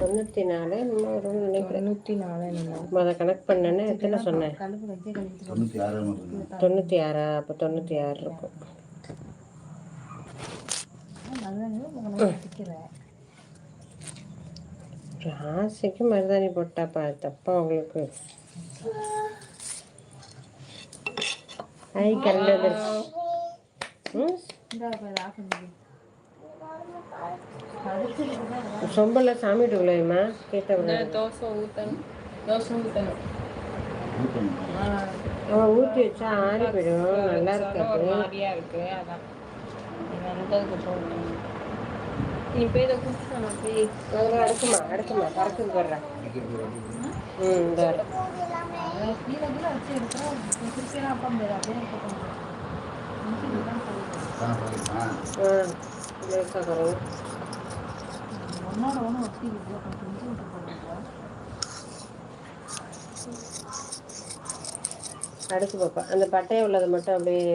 94 இன்னும் நினைக்கிறேன். 94 அதை கனெக்ட் பண்ணேன்னு எத்தனை சொன்னேன்? 96. அப்போ 96 இருக்கும். ராசிக்கு மருதாணி போட்டாப்பா தப்பா உங்களுக்கு? ஐ கரண்ட் வந்துருச்சு. சொம்பல சாமி விளையுமா கேட்ட தோசை ஊற்றணும். அவன் ஊற்றி வச்சா ஆறி போயிடும். நல்லா இருக்காது. மாதிரியா இருக்கு. அதான் நீ போய் இதை குடிச்சு போய் அதெல்லாம் அடுக்குமா பறக்குது போடுறேன். இந்த அடுக்கு பாப்பா அந்த பட்டையை உள்ளதை மட்டும் அப்படியே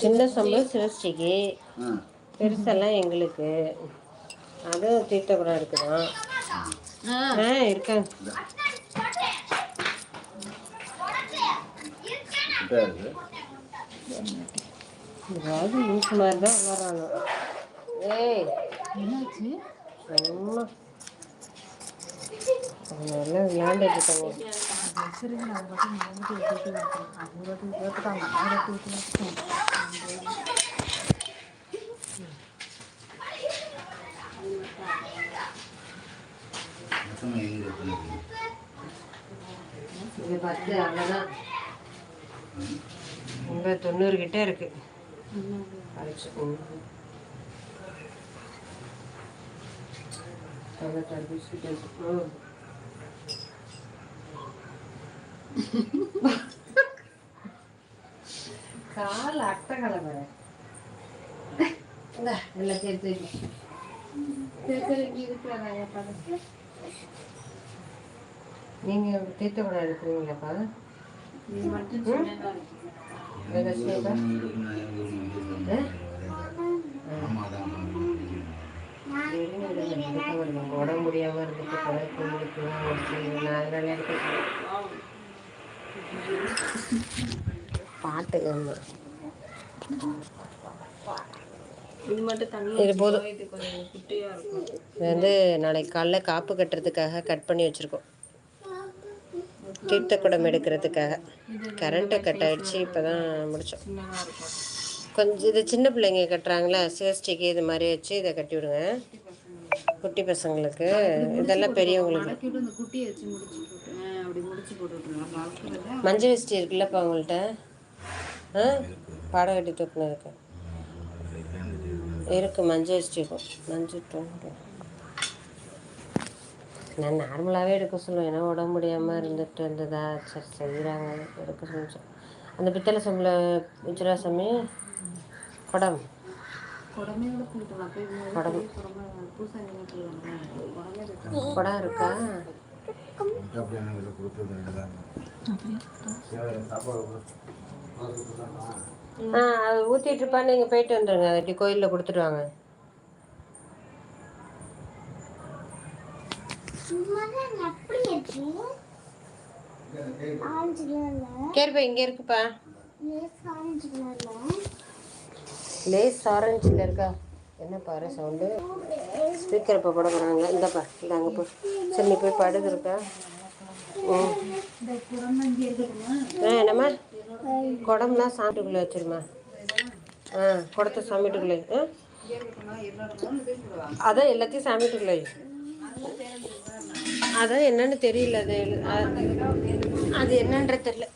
சின்ன சம்பளம் சிவஸ்டிக்கு, பெருசெல்லாம் எங்களுக்கு. அதுவும் தீர்த்தகுடம் இருக்குதான். இருக்காங்க. ஏதாவது லூசு மாதிரி தான் வளரானோ. ஏய் சும்மா எல்லாம் விளையாண்டுட்டு இருக்காங்க. இது 10 அவ்வளோதான். உங்க 90 கிட்ட இருக்கு. கால அட்டை கலவை எல்லாத்தையும் நீங்க தீர்த்தகுடம் எடுக்கிறீங்களாப்பா? உடம்பு முடியாம இருந்துட்டு அதனால பாட்டு இது போதும். இது வந்து நாளைக்கு காலைல காப்பு கட்டுறதுக்காக கட் பண்ணி வச்சுருக்கோம். தீர்த்தக்குடம் எடுக்கிறதுக்காக. கரண்ட்டு கட் ஆகிடுச்சு. இப்போ தான் முடித்தோம். கொஞ்சம் இது சின்ன பிள்ளைங்க கட்டுறாங்களா சிவஸ்டிக்கு இது மாதிரி வச்சு இதை கட்டி விடுங்க. குட்டி பசங்களுக்கு. இதெல்லாம் பெரியவங்களுக்கு. மஞ்சள் வேஷ்டி இருக்குல்லப்பா உங்கள்கிட்ட? பாடம் கட்டி தூக்குனதுக்கு இருக்குது. மஞ்சள் வேஷ்டி இருக்கும். மஞ்சள் நான் நார்மலாகவே எடுக்க சொல்லுவேன். ஏன்னா உடம்பு முடியாமல் இருந்துட்டு இருந்ததா சரி செய்கிறாங்க எடுக்க சொல்லிச்சேன். அந்த பித்தளை சம்பள விஜயராசாமி குடம் குடம் இருக்கா? அது ஊற்றிட்டு இருப்பா. நீங்கள் போயிட்டு வந்துடுங்க. அதை கோயிலில் கொடுத்துட்டு வாங்க. கேருப்பா இங்க இருக்குப்பா. லேஸ் ஆரஞ்சில் இருக்கா? என்ன பாரு சவுண்டு. ஸ்பீக்கர் இப்போ போட போகிறாங்க. இந்தப்பா இல்லை அங்கே போ. சரி நீ போய் படுது இருக்கா? என்னம்மா குடம்லாம் சாமிட்டுக்குள்ளே வச்சிருமா. குடத்தை சாமிட்டுக்குள்ளே. அதான் எல்லாத்தையும் சாமிட்டுக்குள்ளே. அதான் என்னன்னு தெரியல. அது என்னன்ற தெரியல.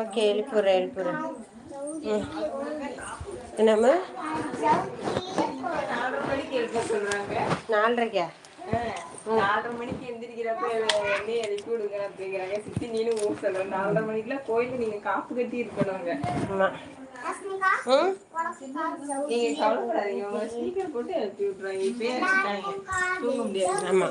ஓகே எழுப்புறேன். என்னம்மா 4:30? 4:30 மணிக்கு எந்திரிக்கிறப்ப என்னையே எழுப்பி விடுங்க அப்படிங்கிறாங்க. சித்தி நீனும் ஊர் சொல்றேன். 4:30 மணிக்கெல்லாம் கோயில நீங்க காப்பு கட்டி இருக்கணுங்க. நீங்க கவலைப்படாதீங்க. ஸ்பீக்கர் போட்டு எழுப்பி விட்டுறாங்க. இப்பயே தூங்க முடியாது. ஆமா.